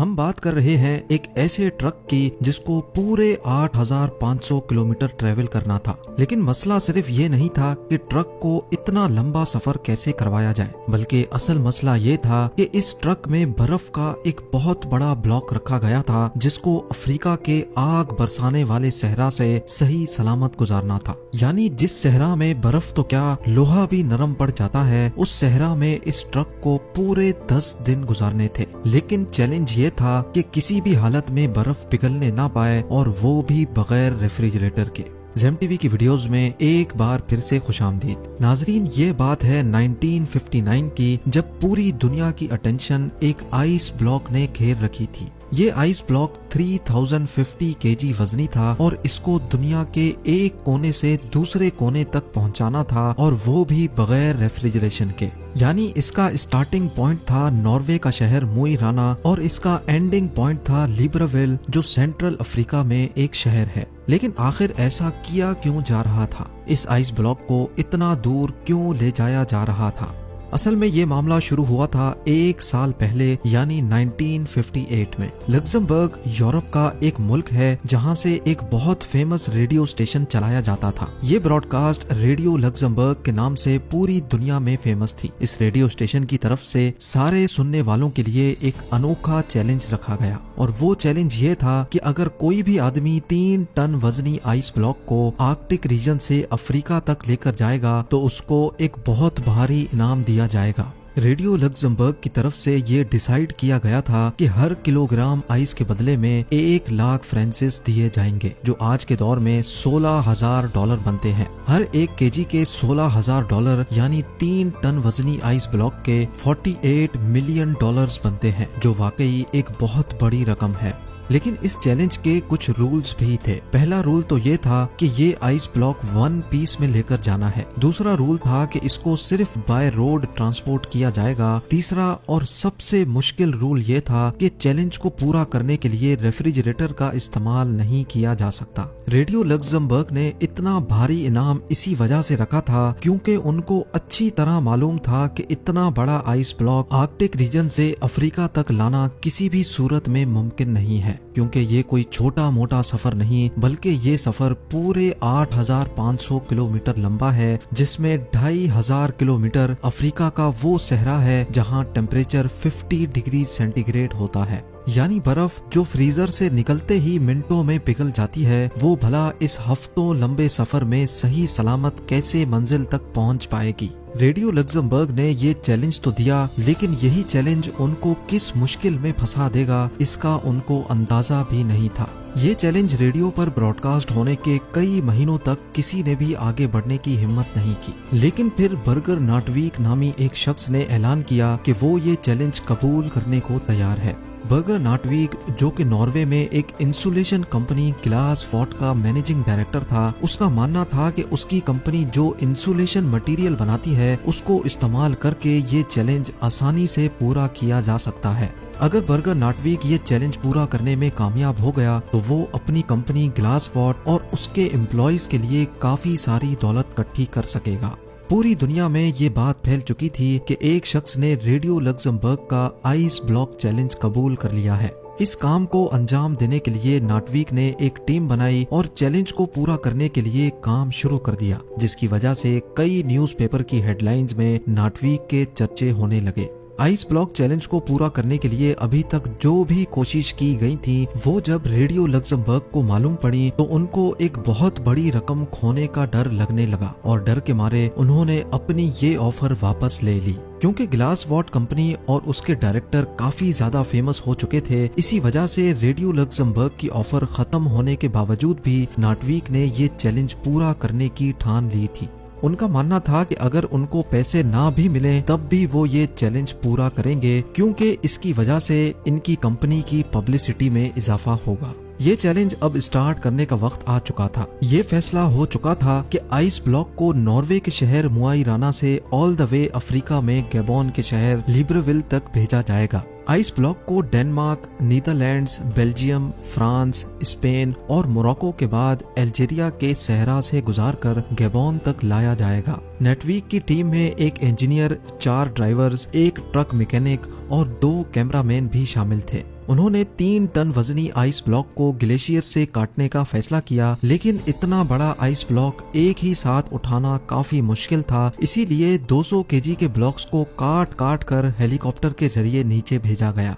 हम बात कर रहे हैं एक ऐसे ट्रक की जिसको पूरे 8500 किलोमीटर ट्रेवल करना था। लेकिन मसला सिर्फ ये नहीं था कि ट्रक को इतना लंबा सफर कैसे करवाया जाए, बल्कि असल मसला ये था कि इस ट्रक में बर्फ का एक बहुत बड़ा ब्लॉक रखा गया था जिसको अफ्रीका के आग बरसाने वाले सहरा से सही सलामत गुजारना था। यानी जिस सहरा में बर्फ तो क्या लोहा भी नरम पड़ जाता है, उस सहरा में इस ट्रक को पूरे 10 दिन गुजारने थे। लेकिन चैलेंज ये था कि किसी भी हालत में बर्फ पिघलने ना पाए, और वो भी बगैर रेफ्रिजरेटर के। ज़ेम टीवी की वीडियोस में एक बार फिर से खुशामदीद। नाजरीन, ये बात है 1959 की, जब पूरी दुनिया की अटेंशन एक आइस ब्लॉक ने घेर रखी थी। ये आइस ब्लॉक 3050 केजी वजनी था और इसको दुनिया के एक कोने से दूसरे कोने तक पहुंचाना था, और वो भी बगैर रेफ्रिजरेशन के। यानी इसका स्टार्टिंग पॉइंट था नॉर्वे का शहर मोई राना, और इसका एंडिंग पॉइंट था लिब्राविल, जो सेंट्रल अफ्रीका में एक शहर है। लेकिन आखिर ऐसा किया क्यों जा रहा था? इस आइस ब्लॉक को इतना दूर क्यों ले जाया जा रहा था? असल में ये मामला शुरू हुआ था एक साल पहले, यानी 1958 में। लग्जमबर्ग यूरोप का एक मुल्क है जहां से एक बहुत फेमस रेडियो स्टेशन चलाया जाता था। ये ब्रॉडकास्ट रेडियो लग्जमबर्ग के नाम से पूरी दुनिया में फेमस थी। इस रेडियो स्टेशन की तरफ से सारे सुनने वालों के लिए एक अनोखा चैलेंज रखा गया, और वो चैलेंज ये था कि अगर कोई भी आदमी 3 टन वजनी आइस ब्लॉक को आर्कटिक रीजन से अफ्रीका तक लेकर जाएगा तो उसको एक बहुत भारी इनाम दिया जाएगा। रेडियो लग्जमबर्ग की तरफ से ये डिसाइड किया गया था कि हर किलोग्राम आइस के बदले में 1 लाख फ्रांसिस दिए जाएंगे, जो आज के दौर में $16,000 बनते हैं। हर 1 केजी के $16,000 यानी 3 टन वजनी आइस ब्लॉक के $48 मिलियन बनते हैं, जो वाकई एक बहुत बड़ी रकम है। लेकिन इस चैलेंज के कुछ रूल्स भी थे। पहला रूल तो ये था कि ये आइस ब्लॉक 1 पीस में लेकर जाना है। दूसरा रूल था कि इसको सिर्फ बाय रोड ट्रांसपोर्ट किया जाएगा। तीसरा और सबसे मुश्किल रूल ये था कि चैलेंज को पूरा करने के लिए रेफ्रिजरेटर का इस्तेमाल नहीं किया जा सकता। रेडियो लग्जमबर्ग ने इतना भारी इनाम इसी वजह से रखा था क्योंकि उनको अच्छी तरह मालूम था कि इतना बड़ा आइस ब्लॉक आर्कटिक रीजन से अफ्रीका तक लाना किसी भी सूरत में मुमकिन नहीं है, क्योंकि ये कोई छोटा मोटा सफर नहीं, बल्कि ये सफर पूरे 8500 किलोमीटर लंबा है, जिसमें 2500 किलोमीटर अफ्रीका का वो सहरा है जहां टेम्परेचर 50 डिग्री सेंटीग्रेड होता है। यानी बर्फ जो फ्रीजर से निकलते ही मिनटों में पिघल जाती है, वो भला इस हफ्तों लंबे सफर में सही सलामत कैसे मंजिल तक पहुंच पाएगी। रेडियो लग्जमबर्ग ने ये चैलेंज तो दिया, लेकिन यही चैलेंज उनको किस मुश्किल में फंसा देगा इसका उनको अंदाजा भी नहीं था। ये चैलेंज रेडियो पर ब्रॉडकास्ट होने के कई महीनों तक किसी ने भी आगे बढ़ने की हिम्मत नहीं की। लेकिन फिर बर्गर नाटवीक नामी एक शख्स ने ऐलान किया कि वो ये चैलेंज कबूल करने को तैयार है। बर्गर नाटवीक, जो कि नॉर्वे में एक इंसुलेशन कंपनी ग्लास फॉर्ट का मैनेजिंग डायरेक्टर था, उसका मानना था कि उसकी कंपनी जो इंसुलेशन मटेरियल बनाती है उसको इस्तेमाल करके ये चैलेंज आसानी से पूरा किया जा सकता है। अगर बर्गर नाटवीक ये चैलेंज पूरा करने में कामयाब हो गया तो वो अपनी कंपनी ग्लास फॉर्ट और उसके एम्प्लॉयज के लिए काफी सारी दौलत इकट्ठी कर सकेगा। पूरी दुनिया में ये बात फैल चुकी थी कि एक शख्स ने रेडियो लग्जमबर्ग का आइस ब्लॉक चैलेंज कबूल कर लिया है। इस काम को अंजाम देने के लिए नाटवीक ने एक टीम बनाई और चैलेंज को पूरा करने के लिए काम शुरू कर दिया, जिसकी वजह से कई न्यूज़पेपर की हेडलाइंस में नाटवीक के चर्चे होने लगे। आइस ब्लॉक चैलेंज को पूरा करने के लिए अभी तक जो भी कोशिश की गई थी, वो जब रेडियो लग्जमबर्ग को मालूम पड़ी तो उनको एक बहुत बड़ी रकम खोने का डर लगने लगा, और डर के मारे उन्होंने अपनी ये ऑफर वापस ले ली। क्योंकि ग्लास वॉट कंपनी और उसके डायरेक्टर काफी ज्यादा फेमस हो चुके थे, इसी वजह से रेडियो लग्जमबर्ग की ऑफर खत्म होने के बावजूद भी नाटवीक ने ये चैलेंज पूरा करने की ठान ली थी। उनका मानना था कि अगर उनको पैसे ना भी मिले तब भी वो ये चैलेंज पूरा करेंगे, क्योंकि इसकी वजह से इनकी कंपनी की पब्लिसिटी में इजाफा होगा। ये चैलेंज अब स्टार्ट करने का वक्त आ चुका था। ये फैसला हो चुका था कि आइस ब्लॉक को नॉर्वे के शहर मोई राना से ऑल द वे अफ्रीका में गैबोन के शहर लिब्राविल तक भेजा जाएगा। आइस ब्लॉक को Denmark, Netherlands, Belgium, France, Spain और मोरक्को के बाद अल्जीरिया के सहरा से गुजारकर गैबोन तक लाया जाएगा। नेटवीक की टीम में एक इंजीनियर, 4 ड्राइवर्स, एक ट्रक मैकेनिक और 2 कैमरामैन भी शामिल थे। उन्होंने 3 टन वजनी आइस ब्लॉक को ग्लेशियर से काटने का फैसला किया, लेकिन इतना बड़ा आइस ब्लॉक एक ही साथ उठाना काफी मुश्किल था। इसीलिए 200 केजी के ब्लॉक्स को काट काट कर हेलीकॉप्टर के जरिए नीचे भेजा गया।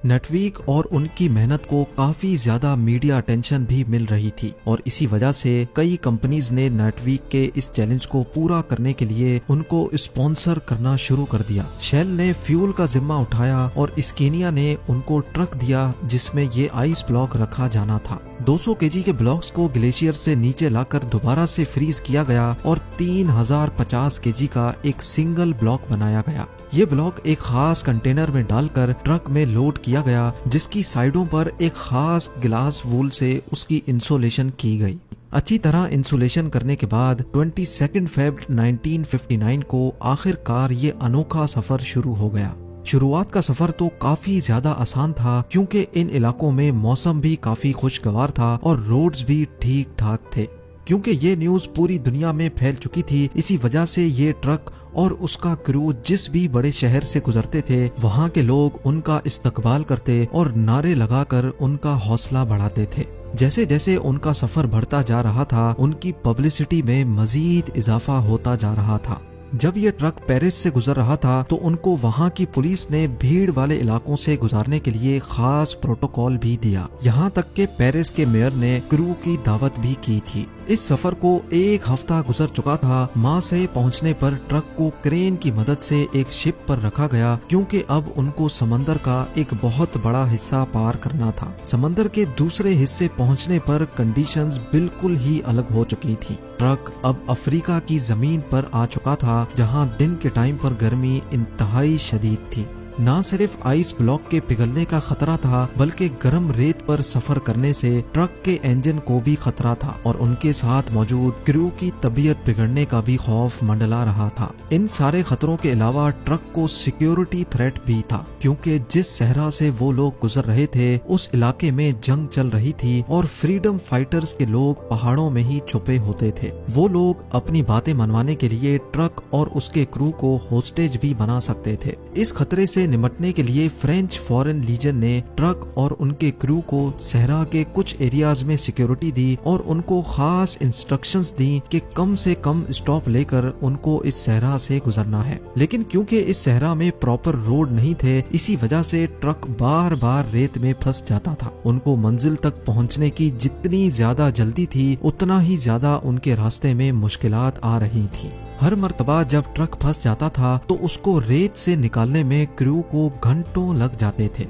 नटवीक और उनकी मेहनत को काफी ज्यादा मीडिया अटेंशन भी मिल रही थी और इसी वजह से कई कंपनीज ने नटवीक के इस चैलेंज को पूरा करने के लिए उनको स्पॉन्सर करना शुरू कर दिया। शेल ने फ्यूल का जिम्मा उठाया और स्केनिया ने उनको ट्रक दिया जिसमें ये आइस ब्लॉक रखा जाना था। 200 केजी के ब्लॉक्स को ग्लेशियर से नीचे लाकर दोबारा से फ्रीज किया गया और 3050 केजी का एक सिंगल ब्लॉक बनाया गया। ये ब्लॉक एक खास कंटेनर में डालकर ट्रक में लोड किया गया, जिसकी साइडों पर एक खास ग्लास वूल से उसकी इंसुलेशन की गई। अच्छी तरह इंसुलेशन करने के बाद 22 फेब 1959 को आखिरकार ये अनोखा सफर शुरू हो गया। शुरुआत का सफर तो काफी ज्यादा आसान था क्योंकि इन इलाकों में मौसम भी काफी खुशगवार था और रोड्स भी ठीक ठाक थे। क्योंकि ये न्यूज पूरी दुनिया में फैल चुकी थी, इसी वजह से ये ट्रक और उसका क्रू जिस भी बड़े शहर से गुजरते थे, वहाँ के लोग उनका इस्तकबाल करते और नारे लगाकर उनका हौसला बढ़ाते थे। जैसे जैसे उनका सफर बढ़ता जा रहा था, उनकी पब्लिसिटी में मजीद इजाफा होता जा रहा था। जब ये ट्रक पेरिस से गुजर रहा था तो उनको वहाँ की पुलिस ने भीड़ वाले इलाकों से गुजारने के लिए खास प्रोटोकॉल भी दिया। यहाँ तक के पेरिस के मेयर ने क्रू की दावत भी की थी। इस सफर को एक हफ्ता गुजर चुका था। माँ से पहुँचने पर ट्रक को क्रेन की मदद से एक शिप पर रखा गया क्योंकि अब उनको समंदर का एक बहुत बड़ा हिस्सा पार करना था। समंदर के दूसरे हिस्से पहुँचने पर कंडीशंस बिल्कुल ही अलग हो चुकी थी। ट्रक अब अफ्रीका की जमीन पर आ चुका था जहां दिन के टाइम पर गर्मी इंतहाई शदीद थी। न सिर्फ आइस ब्लॉक के पिघलने का खतरा था, बल्कि गर्म रेत पर सफर करने से ट्रक के इंजन को भी खतरा था और उनके साथ मौजूद क्रू की तबीयत बिगड़ने का भी खौफ मंडला रहा था। इन सारे खतरों के अलावा ट्रक को सिक्योरिटी थ्रेट भी था क्योंकि जिस सहरा से वो लोग गुजर रहे थे उस इलाके में जंग चल रही थी और फ्रीडम फाइटर्स के लोग पहाड़ों में ही छुपे होते थे। वो लोग अपनी बातें मनवाने के लिए ट्रक और उसके क्रू को होस्टेज भी बना सकते थे। इस खतरे से निपटने के लिए फ्रेंच फॉरेन लीजन ने ट्रक और उनके क्रू को सहरा के कुछ एरियाज में सिक्योरिटी दी और उनको खास इंस्ट्रक्शंस दी कि कम से कम स्टॉप लेकर उनको इस सहरा से गुजरना है। लेकिन क्योंकि इस सहरा में प्रॉपर रोड नहीं थे, इसी वजह से ट्रक बार बार रेत में फंस जाता था। उनको मंजिल तक पहुंचने की जितनी ज्यादा जल्दी थी, उतना ही ज्यादा उनके रास्ते में मुश्किलात आ रही थी। हर मर्तबा जब ट्रक फंस जाता था तो उसको रेत से निकालने में क्रू को घंटों लग जाते थे।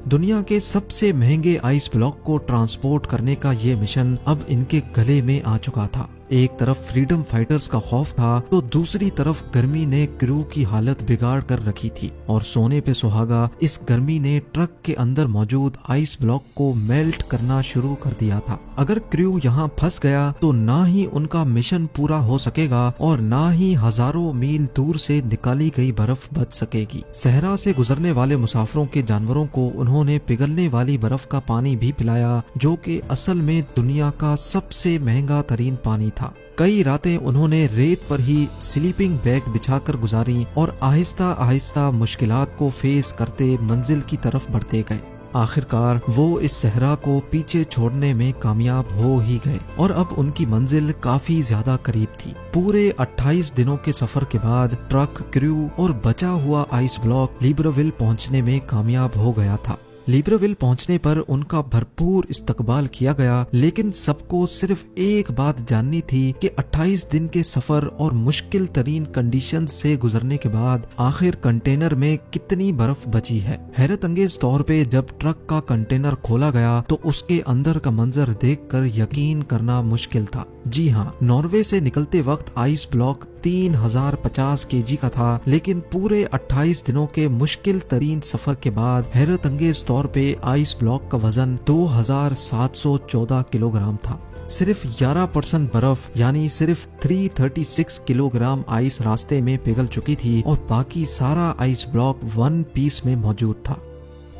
दुनिया के सबसे महंगे आइस ब्लॉक को ट्रांसपोर्ट करने का ये मिशन अब इनके गले में आ चुका था। एक तरफ फ्रीडम फाइटर्स का खौफ था तो दूसरी तरफ गर्मी ने क्रू की हालत बिगाड़ कर रखी थी और सोने पे सुहागा इस गर्मी ने ट्रक के अंदर मौजूद आइस ब्लॉक को मेल्ट करना शुरू कर दिया था। अगर क्रू यहाँ फंस गया तो ना ही उनका मिशन पूरा हो सकेगा और ना ही हजारों मील दूर से निकाली गई बर्फ बच सकेगी। सहरा से गुजरने वाले मुसाफिरों के जानवरों को उन्होंने पिघलने वाली बर्फ का पानी भी पिलाया, जो कि असल में दुनिया का सबसे महंगा तरीन पानी था। कई रातें उन्होंने रेत पर ही स्लीपिंग बैग बिछाकर गुजारी और आहिस्ता आहिस्ता मुश्किलात को फेस करते मंजिल की तरफ बढ़ते गए। आखिरकार वो इस सहरा को पीछे छोड़ने में कामयाब हो ही गए और अब उनकी मंजिल काफी ज्यादा करीब थी। पूरे 28 दिनों के सफर के बाद ट्रक, क्रू और बचा हुआ आइस ब्लॉक लिब्रेविल पहुंचने में कामयाब हो गया था। लिब्रेविल पहुंचने पर उनका भरपूर इस्तकबाल किया गया, लेकिन सबको सिर्फ एक बात जाननी थी कि 28 दिन के सफर और मुश्किल तरीन कंडीशन से गुजरने के बाद आखिर कंटेनर में कितनी बर्फ बची है। हैरत अंगेज तौर पे जब ट्रक का कंटेनर खोला गया तो उसके अंदर का मंजर देखकर यकीन करना मुश्किल था। जी हाँ, नॉर्वे से निकलते वक्त आइस ब्लॉक 3050 केजी का था, लेकिन पूरे 28 दिनों के मुश्किल तरीन सफर के बाद हैरत अंगेज तौर पे आइस ब्लॉक का वजन 2714 किलोग्राम था। सिर्फ 11% बर्फ यानी सिर्फ 336 किलोग्राम आइस रास्ते में पिघल चुकी थी और बाकी सारा आइस ब्लॉक वन पीस में मौजूद था।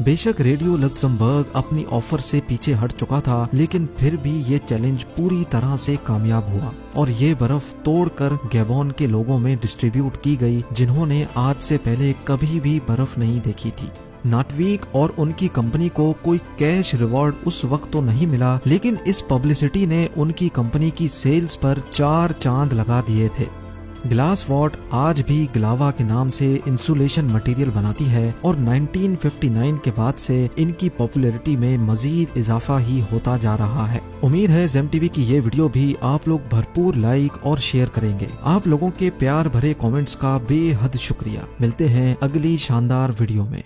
बेशक रेडियो लक्समबर्ग अपनी ऑफर से पीछे हट चुका था, लेकिन फिर भी ये चैलेंज पूरी तरह से कामयाब हुआ और ये बर्फ तोड़कर गैबोन के लोगों में डिस्ट्रीब्यूट की गई, जिन्होंने आज से पहले कभी भी बर्फ नहीं देखी थी। नाटवीक और उनकी कंपनी को कोई कैश रिवॉर्ड उस वक्त तो नहीं मिला, लेकिन इस पब्लिसिटी ने उनकी कंपनी की सेल्स पर 4 चांद लगा दिए थे। ग्लास वॉट आज भी ग्लावा के नाम से इंसुलेशन मटेरियल बनाती है और 1959 के बाद से इनकी पॉपुलैरिटी में मजीद इजाफा ही होता जा रहा है। उम्मीद है जेम टीवी की ये वीडियो भी आप लोग भरपूर लाइक और शेयर करेंगे। आप लोगों के प्यार भरे कमेंट्स का बेहद शुक्रिया। मिलते हैं अगली शानदार वीडियो में।